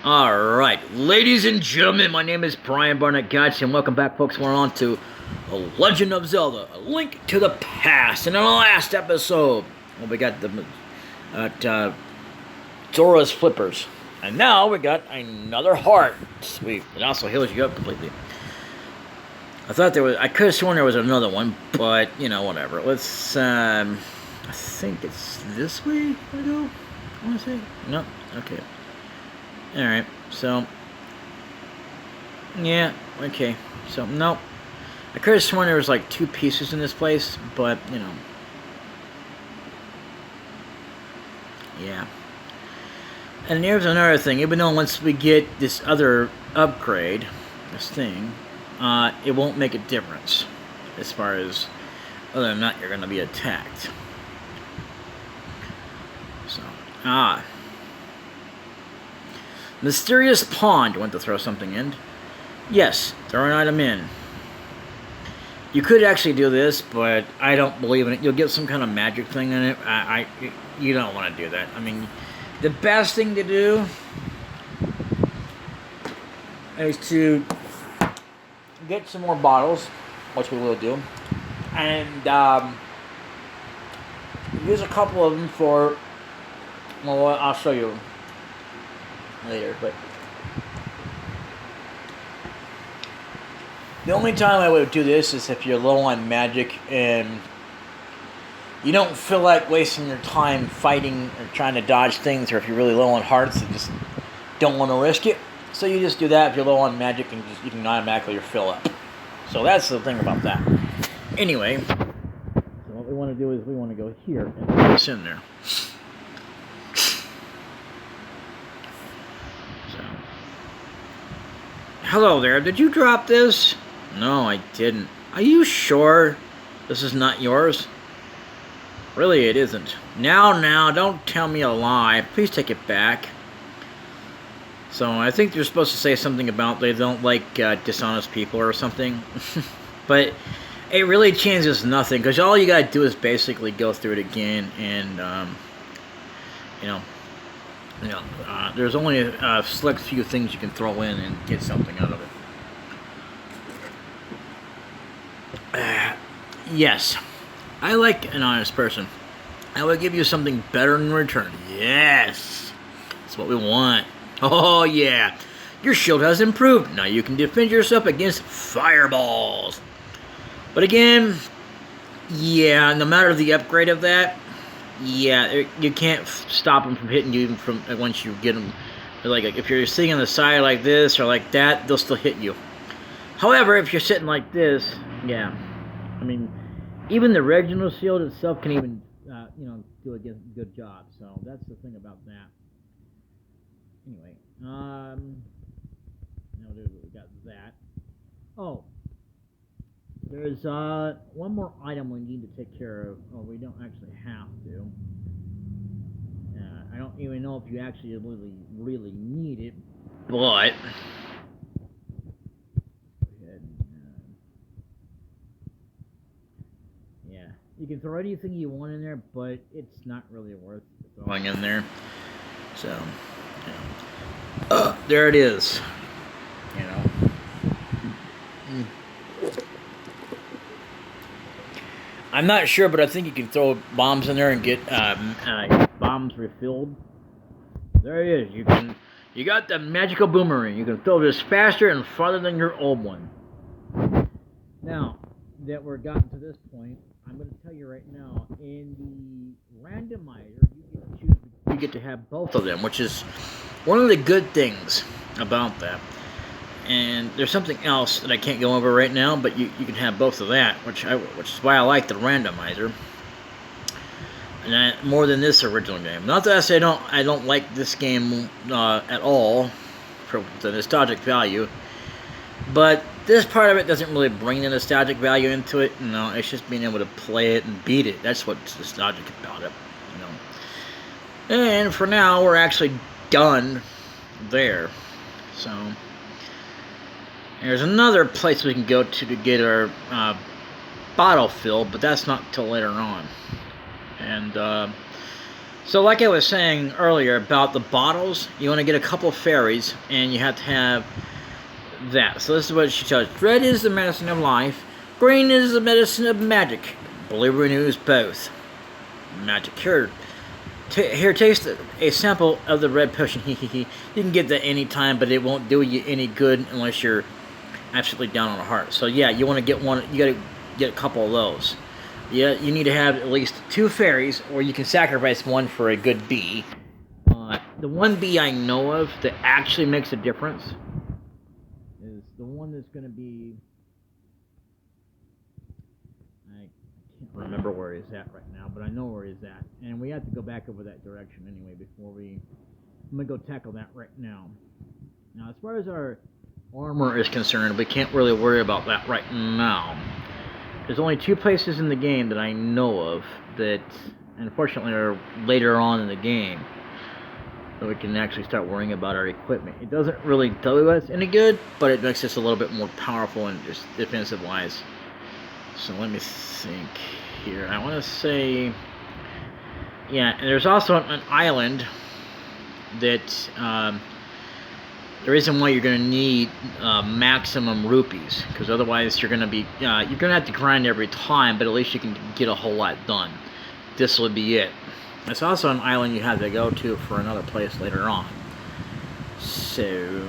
Alright, ladies and gentlemen, my name is Brian Barnett Gotch, and welcome back, folks. We're on to The Legend of Zelda, A Link to the Past. And in the last episode, well, we got the Zora's Flippers. And now we got another heart. Sweet. It also heals you up completely. I could have sworn there was another one, but, you know, whatever. Let's, I think it's this way I go, I want to say. No? Okay. Alright, so, yeah, okay, so, nope. I could have sworn there was like two pieces in this place, but, you know. Yeah. And here's another thing, even though once we get this other upgrade, this thing, it won't make a difference as far as whether or not you're going to be attacked. So, Mysterious pond. You want to throw something in? Yes, throw an item in. You could actually do this, but I don't believe in it. You'll get some kind of magic thing in it. You don't want to do that. I mean, the best thing to do is to get some more bottles, which we will do, and use a couple of them for, well, I'll show you later, but the only time I would do this is if you're low on magic and you don't feel like wasting your time fighting or trying to dodge things, or if you're really low on hearts and just don't want to risk it. So you just do that if you're low on magic, and you can automatically fill up. So that's the thing about that. Anyway, so what we want to do is we want to go here and put this in there. Hello there, did you drop this? No, I didn't. Are you sure this is not yours? Really, it isn't. Now, don't tell me a lie. Please take it back. So, I think you're supposed to say something about they don't like dishonest people or something. But it really changes nothing, because all you gotta do is basically go through it again, and, there's only a select few things you can throw in and get something out of it. Yes, I like an honest person. I will give you something better in return. Yes, that's what we want. Oh yeah, your shield has improved. Now you can defend yourself against fireballs. But again, yeah, no matter the upgrade of that, yeah, you can't stop them from hitting you from once you get them. Like if you're sitting on the side like this or like that, they'll still hit you. However, if you're sitting like this, yeah, I mean, even the original shield itself can even, do a good job. So that's the thing about that. Anyway, now we got that. Oh, there's one more item we need to take care of. Oh, we don't actually have to. I don't even know if you actually really need it, but yeah, you can throw anything you want in there, but it's not really worth throwing in there. So, there it is. You know. I'm not sure, but I think you can throw bombs in there and get bombs refilled. There it is. You got the magical boomerang. You can throw this faster and farther than your old one. Now that we're gotten to this point, I'm going to tell you right now, in the randomizer, you get to have both of them, which is one of the good things about that. And there's something else that I can't go over right now, but you can have both of that, which is why I like the randomizer, and more than this original game. Not that I say I don't like this game at all for the nostalgic value, but this part of it doesn't really bring the nostalgic value into it. No, it's just being able to play it and beat it. That's what's nostalgic about it, And for now, we're actually done there. So there's another place we can go to get our bottle filled, but that's not till later on. And So like I was saying earlier about the bottles, you want to get a couple fairies, and you have to have that. So this is what she tells us. Red is the medicine of life. Green is the medicine of magic. Blue renews both. Magic. Here, taste a sample of the red potion. You can get that anytime, but it won't do you any good unless you're absolutely down on the heart. So yeah, you want to get one. You got to get a couple of those. Yeah, you need to have at least 2 fairies, or you can sacrifice one for a good bee. The one bee I know of that actually makes a difference is the one that's going to be... I can't remember where he's at right now, but I know where he's at. And we have to go back over that direction anyway before we... I'm going to go tackle that right now. Now, as far as our armor is concerned, we can't really worry about that right now. There's only 2 places in the game that I know of that, unfortunately, are later on in the game that we can actually start worrying about our equipment. It doesn't really do us any good, but it makes us a little bit more powerful and just defensive-wise. So let me think here. I want to say... Yeah, and there's also an island that... the reason why you're going to need maximum rupees, because otherwise you're going to be you're going to have to grind every time, but at least you can get a whole lot done. This would be it. It's also an island you have to go to for another place later on. So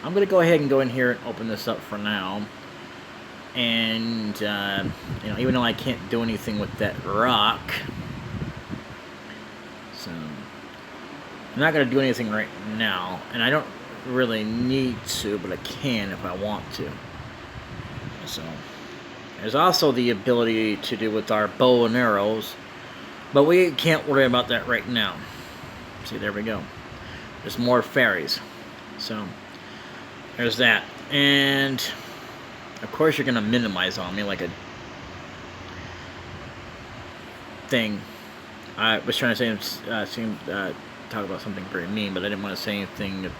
I'm going to go ahead and go in here and open this up for now. And even though I can't do anything with that rock, so I'm not going to do anything right now, and I don't really need to, but I can if I want to. So there's also the ability to do with our bow and arrows, but we can't worry about that right now. See, there we go. There's more fairies. So there's that. And of course you're gonna minimize on me like a thing. I was trying to say talk about something very mean, but I didn't want to say anything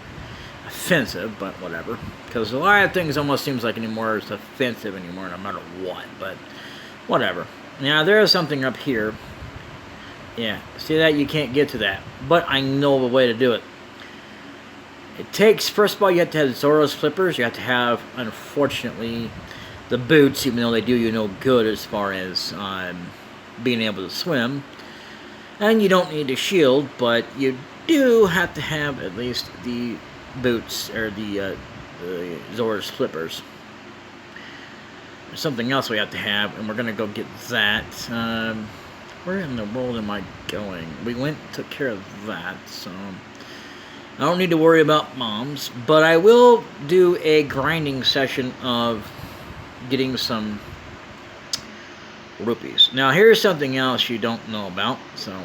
offensive, but whatever. Because a lot of things almost seems like anymore is offensive anymore, no matter what. But whatever. Now there is something up here. Yeah, see that? You can't get to that, but I know a way to do it. It takes, first of all, you have to have Zora's flippers. You have to have, unfortunately, the boots, even though they do you no good as far as being able to swim. And you don't need a shield, but you do have to have at least the boots, or the Zora's flippers. There's something else we have to have, and we're going to go get that. Where in the world am I going? We took care of that, so I don't need to worry about moms, but I will do a grinding session of getting some rupees. Now here's something else you don't know about, so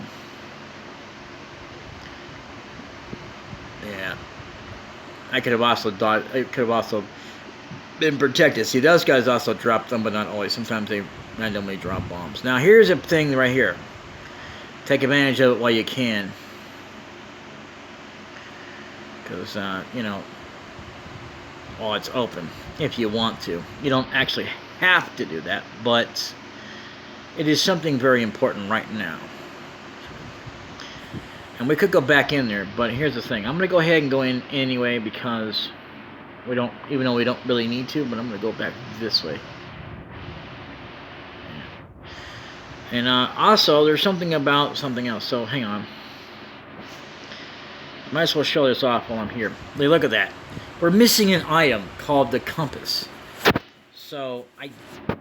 yeah, I could have also been protected. See, those guys also drop them, but not always. Sometimes they randomly drop bombs. Now here's a thing right here. Take advantage of it while you can, because well, it's open if you want to. You don't actually have to do that, but it is something very important right now. And we could go back in there, but here's the thing. I'm going to go ahead and go in anyway, because we don't, even though we don't really need to, but I'm going to go back this way. And also, there's something about something else, so hang on. Might as well show this off while I'm here. Look at that. We're missing an item called the compass. So, I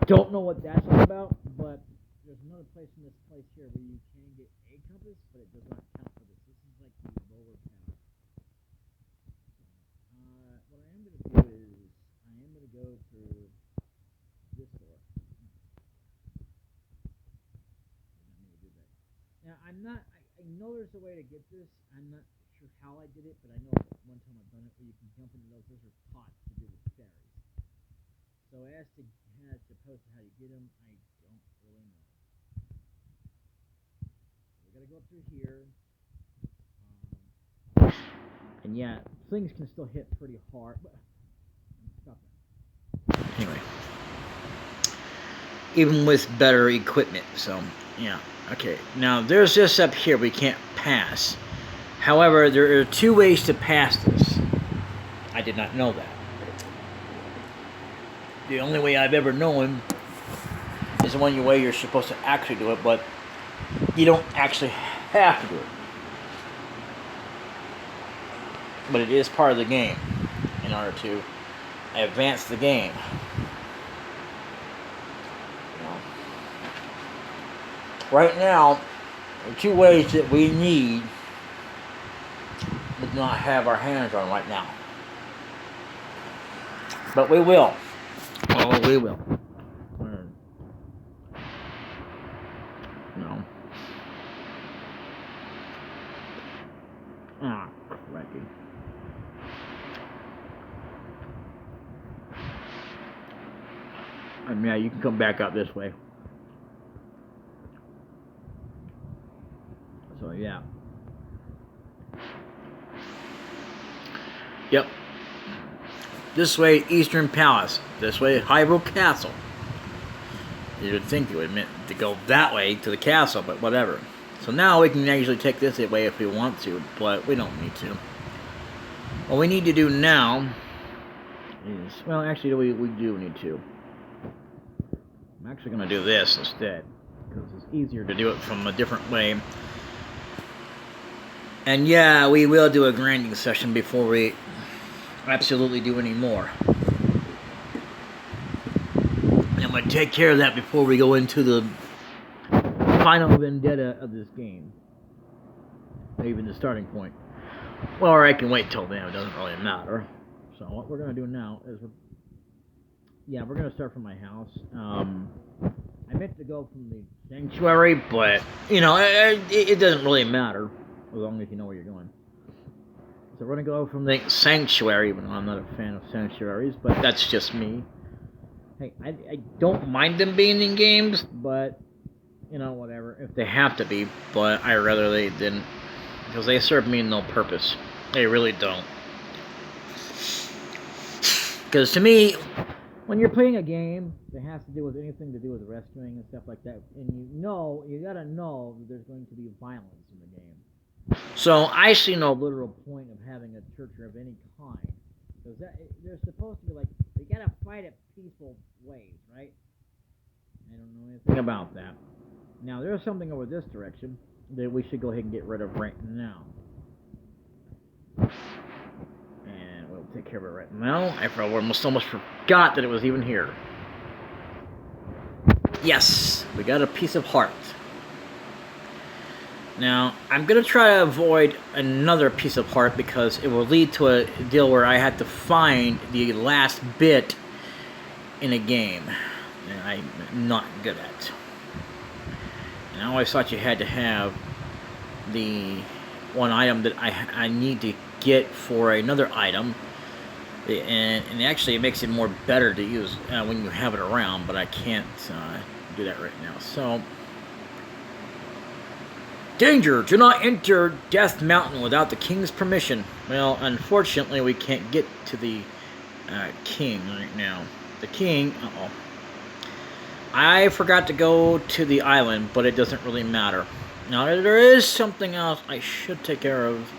don't know what that's all about, but there's another place in this place here where you can get a compass, but it does not count for this. This is like the lower power. What I am going to do is, I am going to go through this door. Now, I know there's a way to get this. I'm not sure how I did it, but I know one time I've done it where you can jump into those. Those are pots to do with fairies. So as opposed to how you get them, I don't really know. So we gotta go up through here. And yeah, things can still hit pretty hard. Stop that. Anyway. Even with better equipment, so yeah. Okay, now there's this up here we can't pass. However, there are 2 ways to pass this. I did not know that. The only way I've ever known is the one way you're supposed to actually do it, but you don't actually have to do it. But it is part of the game in order to advance the game. Right now, there are 2 ways that we need but do not have our hands on right now. But we will. Oh, we will. No. Ah, cracky. And yeah, you can come back up this way. So yeah. Yep. This way, Eastern Palace. This way, Hyrule Castle. You would think it would meant to go that way to the castle, but whatever. So now we can actually take this way if we want to, but we don't need to. What we need to do now is, well, actually, we do need to. I'm actually going to do this instead, because it's easier to do it from a different way. And yeah, we will do a grinding session before we absolutely do any more. And I'm going to take care of that before we go into the final vendetta of this game. Even the starting point. Well, or I can wait till then, it doesn't really matter. So what we're going to do now is, we're going to start from my house. I meant to go from the sanctuary, but, it doesn't really matter, as long as you know where you're going. So we're going to go from the sanctuary, even though I'm not a fan of sanctuaries, but that's just me. Hey, I don't mind them being in games, but, whatever, if they have to be, but I'd rather they didn't, because they serve me no purpose. They really don't. Because to me, when you're playing a game that has to do with anything to do with rescuing and stuff like that, and you gotta know that there's going to be violence in the game. So I see no literal point of having a church of any kind. Because they're supposed to be like, we gotta fight it peaceful ways, right? I don't know anything about that. Now, there's something over this direction that we should go ahead and get rid of right now. And we'll take care of it right now. I almost forgot that it was even here. Yes, we got a piece of heart. Now, I'm going to try to avoid another piece of heart because it will lead to a deal where I had to find the last bit in a game that I'm not good at. And I always thought you had to have the one item that I need to get for another item. And actually it makes it more better to use when you have it around, but I can't do that right now. So, danger! Do not enter Death Mountain without the king's permission. Well, unfortunately, we can't get to the king right now. The king, I forgot to go to the island, but it doesn't really matter. Now, there is something else I should take care of.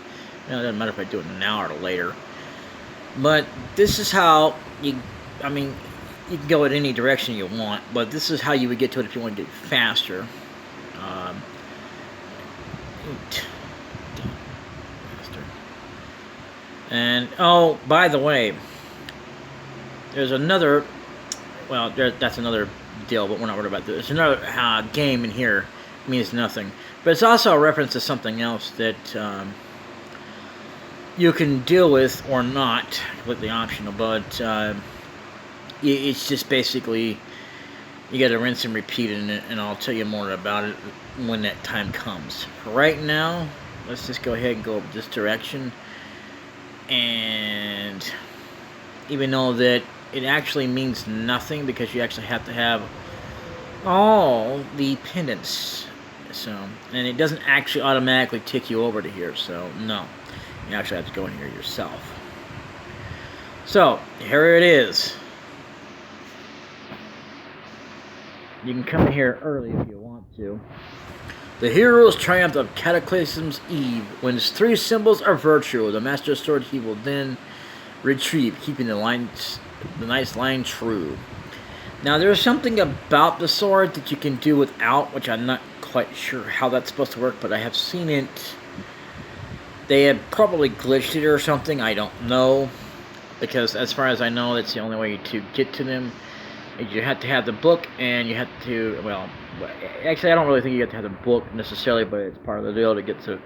It doesn't matter if I do it now or later. But this is how you can go in any direction you want, but this is how you would get to it if you want to get faster. And, oh, by the way, there's another, well, that's another deal, but we're not worried about this. There's another game in here. It means nothing. But it's also a reference to something else that you can deal with or not, completely optional, but it's just basically, you got to rinse and repeat it, and I'll tell you more about it when that time comes. For right now, let's just go ahead and go this direction. And even though that it actually means nothing because you actually have to have all the pendants. So, and it doesn't actually automatically tick you over to here, so no. You actually have to go in here yourself. So, here it is. You can come here early if you want to. The hero's triumph of Cataclysm's Eve. When his 3 symbols are virtue, the Master Sword he will then retrieve, keeping the knight's line true. Now, there's something about the sword that you can do without, which I'm not quite sure how that's supposed to work, but I have seen it. They have probably glitched it or something, I don't know. Because as far as I know, that's the only way to get to them. You have to have the book, and you have to, well, actually I don't really think you have to have the book necessarily, but it's part of the deal to get to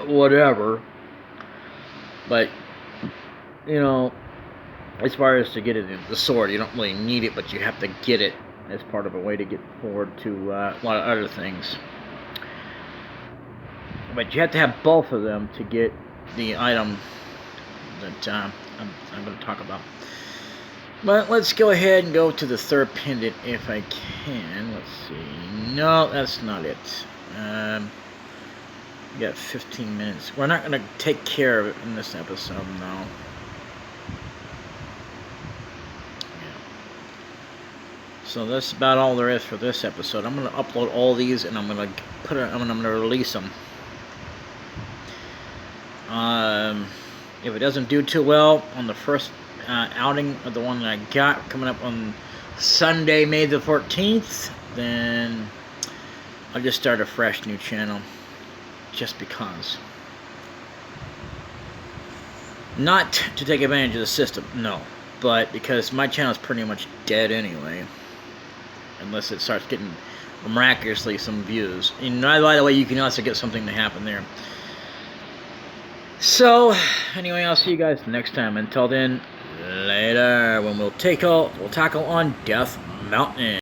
whatever. But, you know, as far as to get it in the sword, you don't really need it, but you have to get it as part of a way to get forward to a lot of other things. But you have to have both of them to get the item that I'm going to talk about. But let's go ahead and go to the third pendant if I can. Let's see. No, that's not it. We got 15 minutes. We're not going to take care of it in this episode, no. So that's about all there is for this episode. I'm going to upload all these, and I'm going to release them. If it doesn't do too well on the first outing of the one that I got coming up on Sunday, May the 14th, then I'll just start a fresh new channel, just because. Not to take advantage of the system, no, but because my channel is pretty much dead anyway, unless it starts getting miraculously some views. And by the way, you can also get something to happen there. So, anyway, I'll see you guys next time. Until then, later, when we'll tackle on Death Mountain.